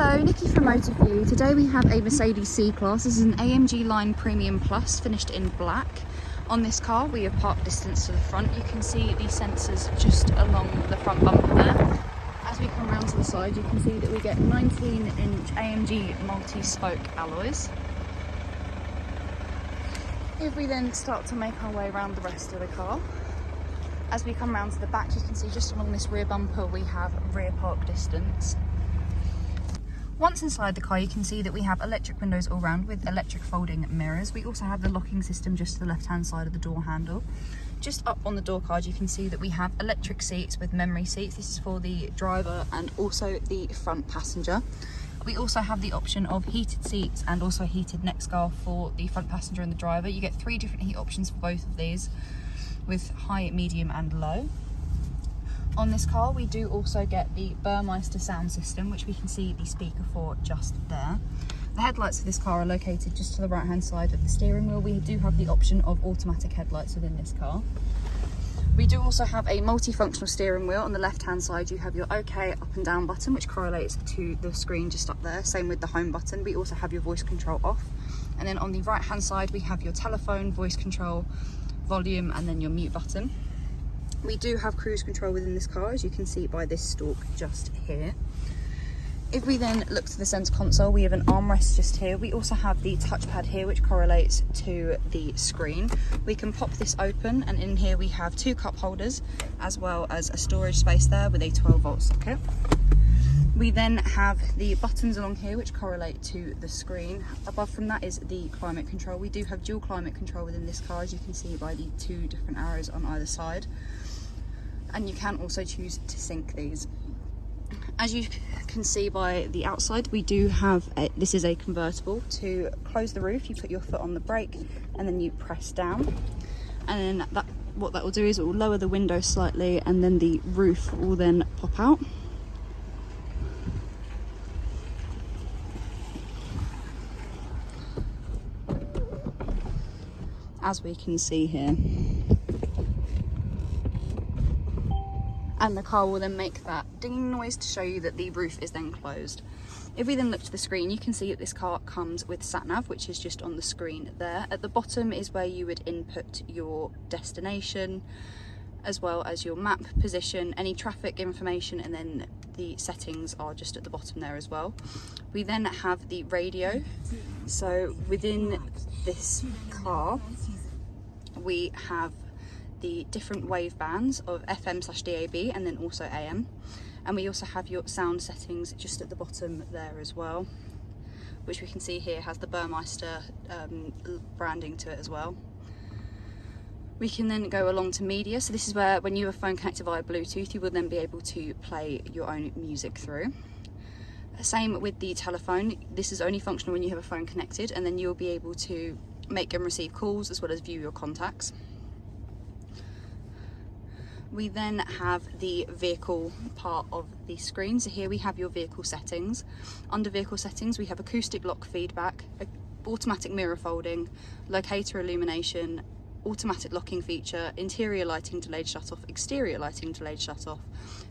Hello, Nikki from MotorView. Today we have a Mercedes C-Class. This is an AMG line Premium Plus finished in black. On this car we have park distance to the front. You can see the sensors just along the front bumper there. As we come around to the side you can see that we get 19-inch AMG multi-spoke alloys. If we then start to make our way around the rest of the car, as we come around to the back you can see just along this rear bumper we have rear park distance. Once inside the car you can see that we have electric windows all round with electric folding mirrors. We also have the locking system just to the left hand side of the door handle. Just up on the door card you can see that we have electric seats with memory seats. This is for the driver and also the front passenger. We also have the option of heated seats and also heated neck scarf for the front passenger and the driver. You get 3 different heat options for both of these with high, medium and low. On this car we do also get the Burmeister sound system, which we can see the speaker for just there. The headlights for this car are located just to the right hand side of the steering wheel. We do have the option of automatic headlights within this car. We do also have a multifunctional steering wheel. On the left hand side you have your OK up and down button, which correlates to the screen just up there. Same with the home button. We also have your voice control off. And then on the right hand side we have your telephone, voice control, volume and then your mute button. We do have cruise control within this car, as you can see by this stalk just here. If we then look to the centre console, we have an armrest just here. We also have the touchpad here, which correlates to the screen. We can pop this open, and in here we have 2 cup holders, as well as a storage space there with a 12-volt socket. We then have the buttons along here which correlate to the screen. Above from that is the climate control. We do have dual climate control within this car, as you can see by the 2 different arrows on either side. And you can also choose to sync these. As you can see by the outside, we do have, this is a convertible. To close the roof you put your foot on the brake and then you press down. And then what that will do is it will lower the window slightly and then the roof will then pop out. As we can see here. And the car will then make that ding noise to show you that the roof is then closed. If we then look to the screen, you can see that this car comes with sat-nav, which is just on the screen there. At the bottom is where you would input your destination, as well as your map position, any traffic information, and then the settings are just at the bottom there as well. We then have the radio. So within this car, we have the different wave bands of FM/DAB and then also AM, and we also have your sound settings just at the bottom there as well, which we can see here has the Burmeister branding to it as well. We can then go along to media, so this is where when you have a phone connected via Bluetooth you will then be able to play your own music through. Same with the telephone, this is only functional when you have a phone connected, and then you'll be able to make and receive calls as well as view your contacts. We then have the vehicle part of the screen. So here we have your vehicle settings. Under vehicle settings we have acoustic lock feedback, automatic mirror folding, locator illumination, automatic locking feature, interior lighting delayed shut off, exterior lighting delayed shut off,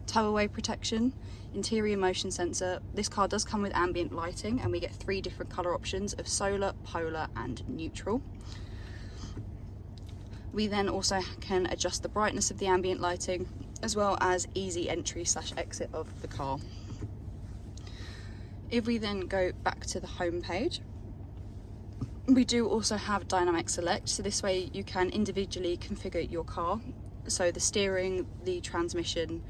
tow away protection, interior motion sensor. This car does come with ambient lighting and we get 3 different colour options of solar, polar and neutral. We then also can adjust the brightness of the ambient lighting, as well as easy entry/exit of the car. If we then go back to the home page, we do also have dynamic select, so this way you can individually configure your car. So the steering, the transmission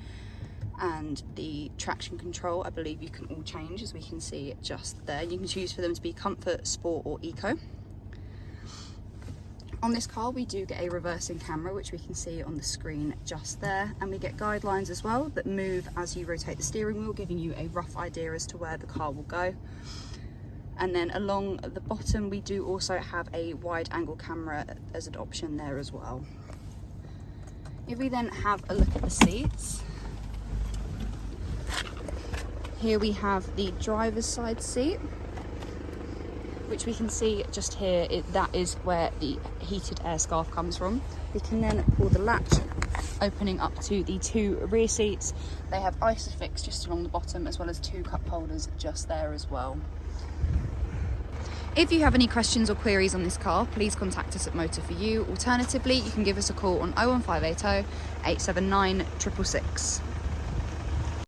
and the traction control, I believe you can all change, as we can see just there. You can choose for them to be comfort, sport or eco. On this car we do get a reversing camera, which we can see on the screen just there, and we get guidelines as well that move as you rotate the steering wheel, giving you a rough idea as to where the car will go. And then along the bottom we do also have a wide angle camera as an option there as well. If we then have a look at the seats, here we have the driver's side seat, which we can see just here, that is where the heated air scarf comes from. We can then pull the latch opening up to the 2 rear seats. They have Isofix just along the bottom, as well as 2 cup holders just there as well. If you have any questions or queries on this car, please contact us at Motor For You. Alternatively, you can give us a call on 01580 879 666.